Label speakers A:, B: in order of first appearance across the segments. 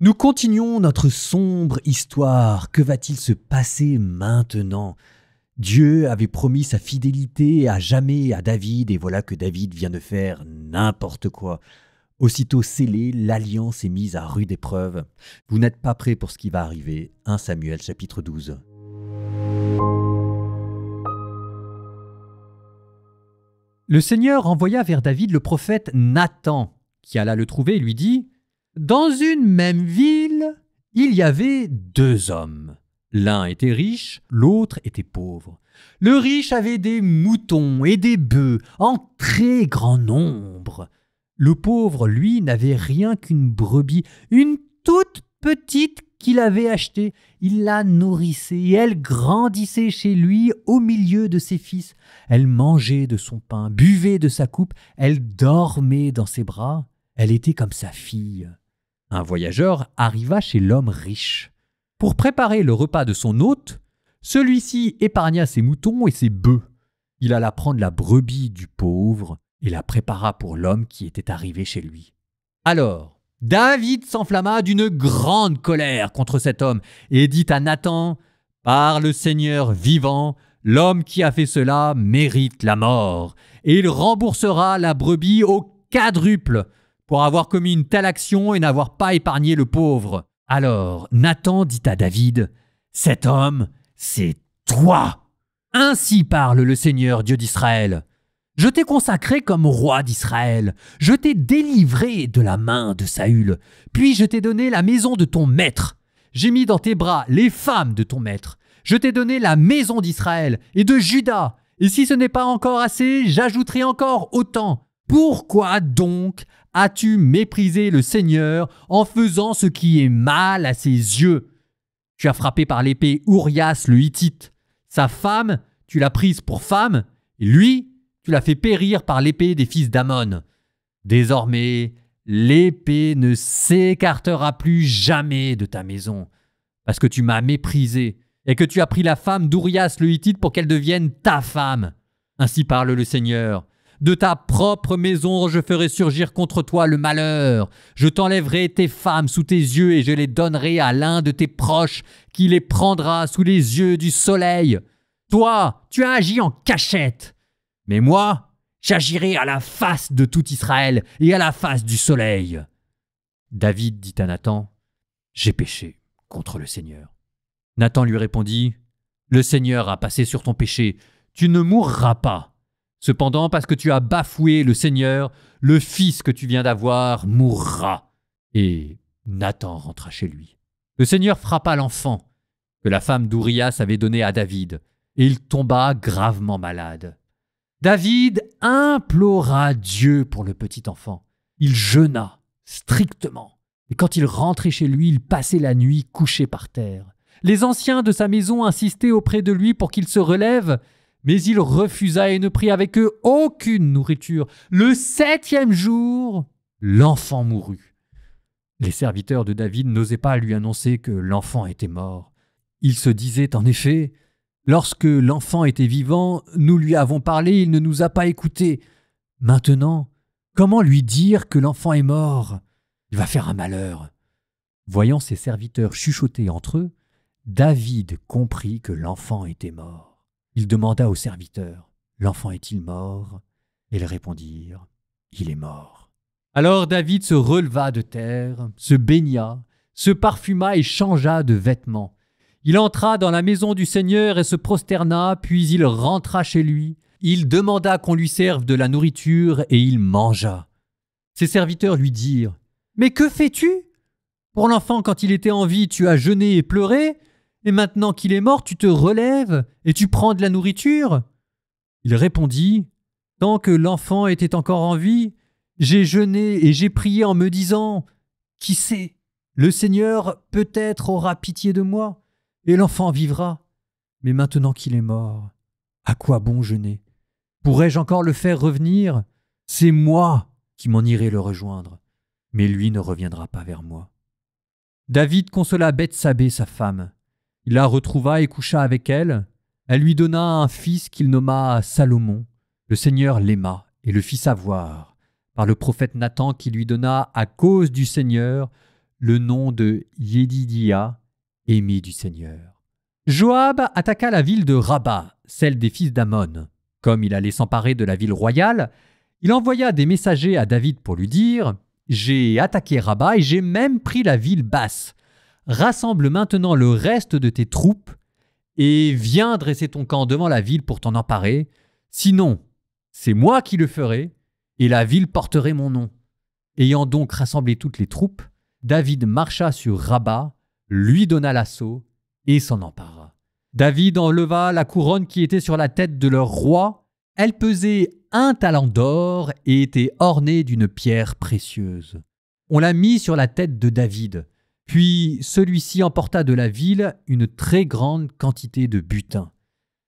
A: Nous continuons notre sombre histoire. Que va-t-il se passer maintenant? Dieu avait promis sa fidélité à jamais à David, et voilà que David vient de faire n'importe quoi. Aussitôt scellé, l'alliance est mise à rude épreuve. Vous n'êtes pas prêts pour ce qui va arriver. 1 Samuel chapitre 12. Le Seigneur envoya vers David le prophète Nathan, qui alla le trouver et lui dit « Dans une même ville, il y avait 2 hommes. L'un était riche, l'autre était pauvre. Le riche avait des moutons et des bœufs en très grand nombre. Le pauvre, lui, n'avait rien qu'une brebis, une toute petite qu'il avait achetée. Il la nourrissait et elle grandissait chez lui au milieu de ses fils. Elle mangeait de son pain, buvait de sa coupe, elle dormait dans ses bras. Elle était comme sa fille. » Un voyageur arriva chez l'homme riche. Pour préparer le repas de son hôte, celui-ci épargna ses moutons et ses bœufs. Il alla prendre la brebis du pauvre et la prépara pour l'homme qui était arrivé chez lui. Alors, David s'enflamma d'une grande colère contre cet homme et dit à Nathan « Par le Seigneur vivant, l'homme qui a fait cela mérite la mort, et il remboursera la brebis au quadruple pour avoir commis une telle action et n'avoir pas épargné le pauvre. » Alors Nathan dit à David « Cet homme, c'est toi. Ainsi parle le Seigneur Dieu d'Israël. Je t'ai consacré comme roi d'Israël. Je t'ai délivré de la main de Saül. Puis je t'ai donné la maison de ton maître. J'ai mis dans tes bras les femmes de ton maître. Je t'ai donné la maison d'Israël et de Juda. Et si ce n'est pas encore assez, j'ajouterai encore autant. Pourquoi donc as-tu méprisé le Seigneur en faisant ce qui est mal à ses yeux? Tu as frappé par l'épée Urias le Hittite. Sa femme, tu l'as prise pour femme, et lui, tu l'as fait périr par l'épée des fils d'Ammon. Désormais, l'épée ne s'écartera plus jamais de ta maison, parce que tu m'as méprisé, et que tu as pris la femme d'Urias le Hittite pour qu'elle devienne ta femme. Ainsi parle le Seigneur. De ta propre maison, je ferai surgir contre toi le malheur. Je t'enlèverai tes femmes sous tes yeux et je les donnerai à l'un de tes proches qui les prendra sous les yeux du soleil. Toi, tu as agi en cachette. Mais moi, j'agirai à la face de tout Israël et à la face du soleil. » David dit à Nathan, « J'ai péché contre le Seigneur. » Nathan lui répondit, « Le Seigneur a passé sur ton péché. Tu ne mourras pas. Cependant, parce que tu as bafoué le Seigneur, le fils que tu viens d'avoir mourra. » Et Nathan rentra chez lui. Le Seigneur frappa l'enfant que la femme d'Urias avait donné à David, et il tomba gravement malade. David implora Dieu pour le petit enfant. Il jeûna strictement, et quand il rentrait chez lui, il passait la nuit couché par terre. Les anciens de sa maison insistaient auprès de lui pour qu'il se relève, mais il refusa et ne prit avec eux aucune nourriture. Le 7e jour, l'enfant mourut. Les serviteurs de David n'osaient pas lui annoncer que l'enfant était mort. Ils se disaient en effet, « Lorsque l'enfant était vivant, nous lui avons parlé, il ne nous a pas écoutés. Maintenant, comment lui dire que l'enfant est mort? Il va faire un malheur. » Voyant ses serviteurs chuchoter entre eux, David comprit que l'enfant était mort. Il demanda aux serviteurs, « L'enfant est-il mort ?» Et ils répondirent, « Il est mort. » Alors David se releva de terre, se baigna, se parfuma et changea de vêtements. Il entra dans la maison du Seigneur et se prosterna, puis il rentra chez lui. Il demanda qu'on lui serve de la nourriture et il mangea. Ses serviteurs lui dirent, « Mais que fais-tu? Pour l'enfant, quand il était en vie, tu as jeûné et pleuré, et maintenant qu'il est mort, tu te relèves et tu prends de la nourriture ?» Il répondit, « Tant que l'enfant était encore en vie, j'ai jeûné et j'ai prié en me disant, « Qui sait, le Seigneur peut-être aura pitié de moi, et l'enfant vivra. Mais maintenant qu'il est mort, à quoi bon jeûner? Pourrais-je encore le faire revenir? C'est moi qui m'en irai le rejoindre, mais lui ne reviendra pas vers moi. » David consola Bethsabée, sa femme. Il la retrouva et coucha avec elle. Elle lui donna un fils qu'il nomma Salomon. Le Seigneur l'aima et le fit savoir par le prophète Nathan qui lui donna à cause du Seigneur le nom de Yédidia, aimé du Seigneur. Joab attaqua la ville de Rabba, celle des fils d'Ammon. Comme il allait s'emparer de la ville royale, il envoya des messagers à David pour lui dire « J'ai attaqué Rabba et j'ai même pris la ville basse. Rassemble maintenant le reste de tes troupes et viens dresser ton camp devant la ville pour t'en emparer. Sinon, c'est moi qui le ferai et la ville porterait mon nom. » Ayant donc rassemblé toutes les troupes, David marcha sur Rabba, lui donna l'assaut et s'en empara. David enleva la couronne qui était sur la tête de leur roi. Elle pesait 1 talent d'or et était ornée d'une pierre précieuse. On la mit sur la tête de David. Puis celui-ci emporta de la ville une très grande quantité de butin.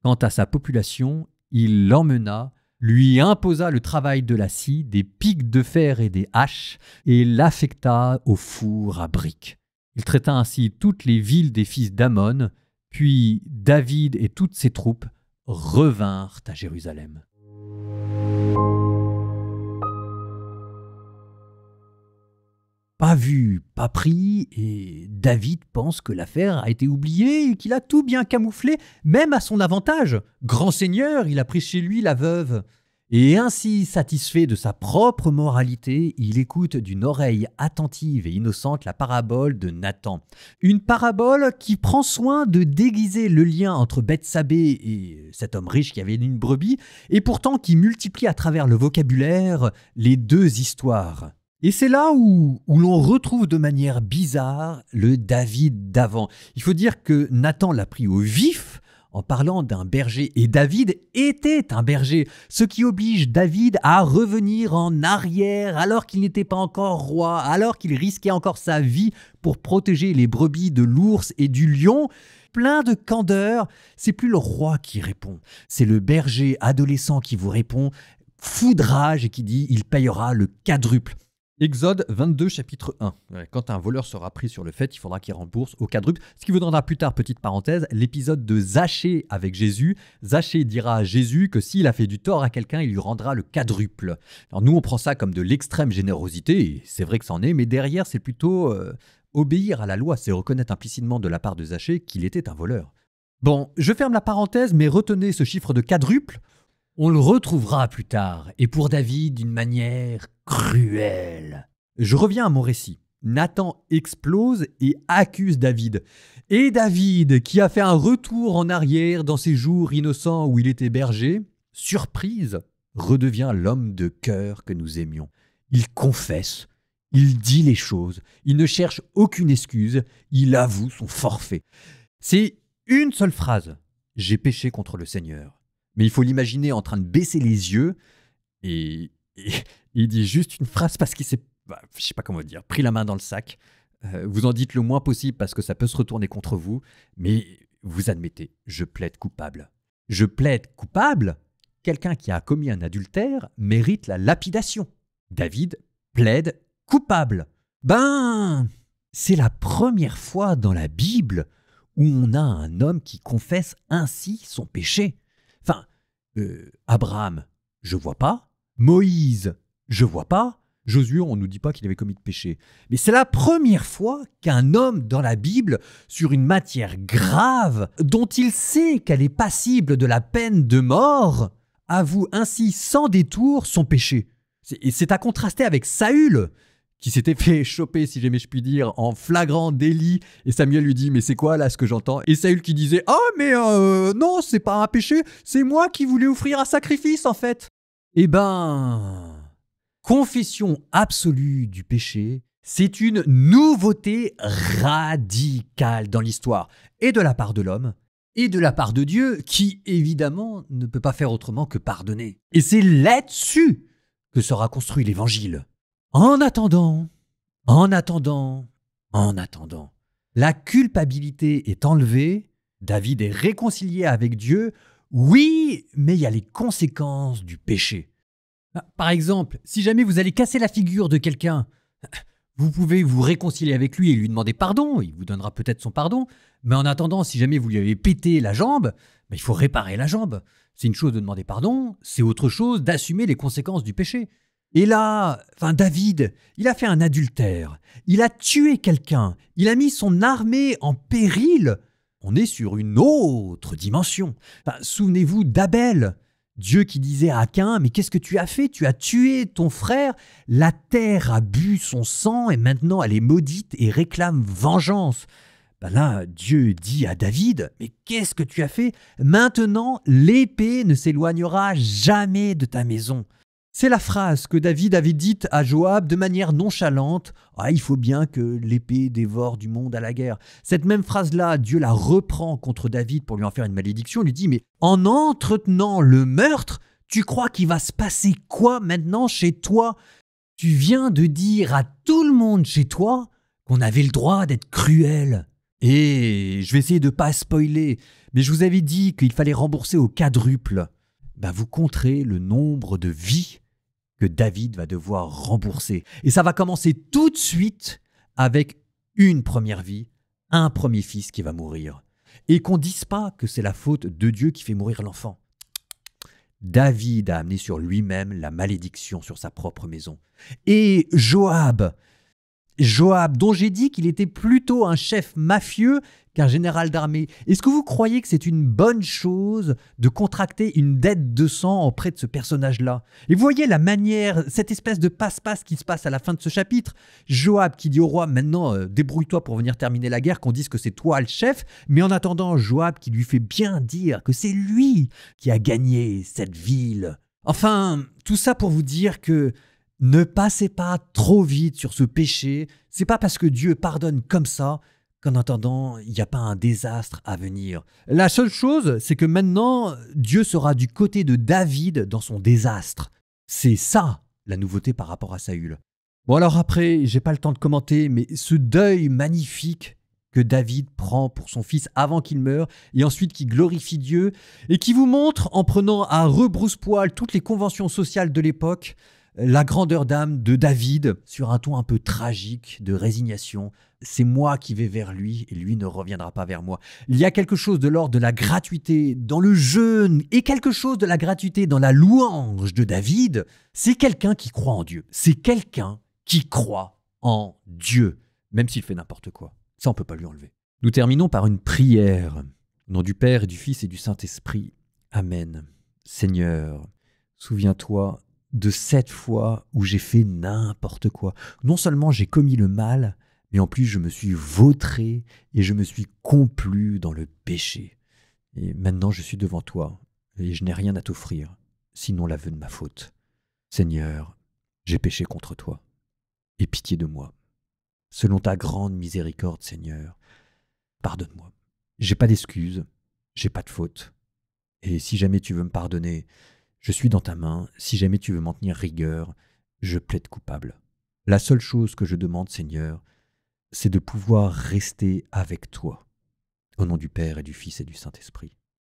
A: Quant à sa population, il l'emmena, lui imposa le travail de la scie, des pics de fer et des haches, et l'affecta au four à briques. Il traita ainsi toutes les villes des fils d'Ammon, puis David et toutes ses troupes revinrent à Jérusalem. Pas vu, pas pris, et David pense que l'affaire a été oubliée et qu'il a tout bien camouflé, même à son avantage. Grand seigneur, il a pris chez lui la veuve. Et ainsi satisfait de sa propre moralité, il écoute d'une oreille attentive et innocente la parabole de Nathan. Une parabole qui prend soin de déguiser le lien entre Bethsabée et cet homme riche qui avait une brebis, et pourtant qui multiplie à travers le vocabulaire les deux histoires. Et c'est là où l'on retrouve de manière bizarre le David d'avant. Il faut dire que Nathan l'a pris au vif en parlant d'un berger, et David était un berger, ce qui oblige David à revenir en arrière alors qu'il n'était pas encore roi, alors qu'il risquait encore sa vie pour protéger les brebis de l'ours et du lion. Plein de candeur, c'est plus le roi qui répond, c'est le berger adolescent qui vous répond, foudrage, et qui dit « il payera le quadruple ». Exode 22, chapitre 1. Quand un voleur sera pris sur le fait, il faudra qu'il rembourse au quadruple. Ce qui vous donnera plus tard, petite parenthèse, l'épisode de Zachée avec Jésus. Zachée dira à Jésus que s'il a fait du tort à quelqu'un, il lui rendra le quadruple. Alors nous, on prend ça comme de l'extrême générosité, et c'est vrai que c'en est, mais derrière, c'est plutôt obéir à la loi. C'est reconnaître implicitement de la part de Zachée qu'il était un voleur. Bon, je ferme la parenthèse, mais retenez ce chiffre de quadruple. On le retrouvera plus tard, et pour David d'une manière cruelle. Je reviens à mon récit. Nathan explose et accuse David. Et David, qui a fait un retour en arrière dans ses jours innocents où il était berger, surprise, redevient l'homme de cœur que nous aimions. Il confesse, il dit les choses, il ne cherche aucune excuse, il avoue son forfait. C'est une seule phrase. « J'ai péché contre le Seigneur ». Mais il faut l'imaginer en train de baisser les yeux et il dit juste une phrase parce qu'il s'est, je sais pas comment dire, pris la main dans le sac. Vous en dites le moins possible parce que ça peut se retourner contre vous, mais vous admettez, je plaide coupable. Je plaide coupable. Quelqu'un qui a commis un adultère mérite la lapidation. David plaide coupable. C'est la première fois dans la Bible où on a un homme qui confesse ainsi son péché. Enfin, Abraham, je vois pas. Moïse, je vois pas. Josué, on ne nous dit pas qu'il avait commis de péché. Mais c'est la première fois qu'un homme dans la Bible, sur une matière grave, dont il sait qu'elle est passible de la peine de mort, avoue ainsi sans détour son péché. Et c'est à contraster avec Saül, qui s'était fait choper, si jamais je puis dire, en flagrant délit. Et Samuel lui dit « Mais c'est quoi là ce que j'entends ?» Et Saül qui disait « Ah mais non, c'est pas un péché, c'est moi qui voulais offrir un sacrifice en fait !» Confession absolue du péché, c'est une nouveauté radicale dans l'histoire, et de la part de l'homme, et de la part de Dieu, qui évidemment ne peut pas faire autrement que pardonner. Et c'est là-dessus que sera construit l'évangile. En attendant, la culpabilité est enlevée, David est réconcilié avec Dieu, oui, mais il y a les conséquences du péché. Par exemple, si jamais vous allez casser la figure de quelqu'un, vous pouvez vous réconcilier avec lui et lui demander pardon, il vous donnera peut-être son pardon, mais en attendant, si jamais vous lui avez pété la jambe, il faut réparer la jambe. C'est une chose de demander pardon, c'est autre chose d'assumer les conséquences du péché. Et là, David, il a fait un adultère, il a tué quelqu'un, il a mis son armée en péril. On est sur une autre dimension. Souvenez-vous d'Abel, Dieu qui disait à Caïn, mais qu'est-ce que tu as fait? Tu as tué ton frère, la terre a bu son sang et maintenant elle est maudite et réclame vengeance. Là, Dieu dit à David, mais qu'est-ce que tu as fait? Maintenant, l'épée ne s'éloignera jamais de ta maison. C'est la phrase que David avait dite à Joab de manière nonchalante. Ah, il faut bien que l'épée dévore du monde à la guerre. Cette même phrase-là, Dieu la reprend contre David pour lui en faire une malédiction. Il lui dit, mais en entretenant le meurtre, tu crois qu'il va se passer quoi maintenant chez toi? Tu viens de dire à tout le monde chez toi qu'on avait le droit d'être cruel. Et je vais essayer de ne pas spoiler, mais je vous avais dit qu'il fallait rembourser au quadruple. Vous compterez le nombre de vies que David va devoir rembourser. Et ça va commencer tout de suite avec une première vie, un premier fils qui va mourir. Et qu'on ne dise pas que c'est la faute de Dieu qui fait mourir l'enfant. David a amené sur lui-même la malédiction sur sa propre maison. Et Joab, dont j'ai dit qu'il était plutôt un chef mafieux qu'un général d'armée. Est-ce que vous croyez que c'est une bonne chose de contracter une dette de sang auprès de ce personnage-là? Et vous voyez la manière, cette espèce de passe-passe qui se passe à la fin de ce chapitre. Joab qui dit au roi, maintenant débrouille-toi pour venir terminer la guerre, qu'on dise que c'est toi le chef. Mais en attendant, Joab qui lui fait bien dire que c'est lui qui a gagné cette ville. Enfin, tout ça pour vous dire que ne passez pas trop vite sur ce péché. C'est pas parce que Dieu pardonne comme ça qu'en attendant, il n'y a pas un désastre à venir. La seule chose, c'est que maintenant, Dieu sera du côté de David dans son désastre. C'est ça, la nouveauté par rapport à Saül. Bon alors après, j'ai pas le temps de commenter, mais ce deuil magnifique que David prend pour son fils avant qu'il meure, et ensuite qui glorifie Dieu, et qui vous montre, en prenant à rebrousse-poil toutes les conventions sociales de l'époque, la grandeur d'âme de David sur un ton un peu tragique de résignation. C'est moi qui vais vers lui et lui ne reviendra pas vers moi. Il y a quelque chose de l'ordre de la gratuité dans le jeûne et quelque chose de la gratuité dans la louange de David. C'est quelqu'un qui croit en Dieu. C'est quelqu'un qui croit en Dieu, même s'il fait n'importe quoi. Ça, on ne peut pas lui enlever. Nous terminons par une prière. Au nom du Père et du Fils et du Saint-Esprit. Amen. Seigneur, souviens-toi de cette fois où j'ai fait n'importe quoi. Non seulement j'ai commis le mal, mais en plus je me suis vautré et je me suis complu dans le péché. Et maintenant je suis devant toi et je n'ai rien à t'offrir, sinon l'aveu de ma faute. Seigneur, j'ai péché contre toi. Aie pitié de moi. Selon ta grande miséricorde, Seigneur, pardonne-moi. J'ai pas d'excuses, j'ai pas de faute. Et si jamais tu veux me pardonner, je suis dans ta main. Si jamais tu veux m'en tenir rigueur, je plaide coupable. La seule chose que je demande, Seigneur, c'est de pouvoir rester avec toi. Au nom du Père et du Fils et du Saint-Esprit.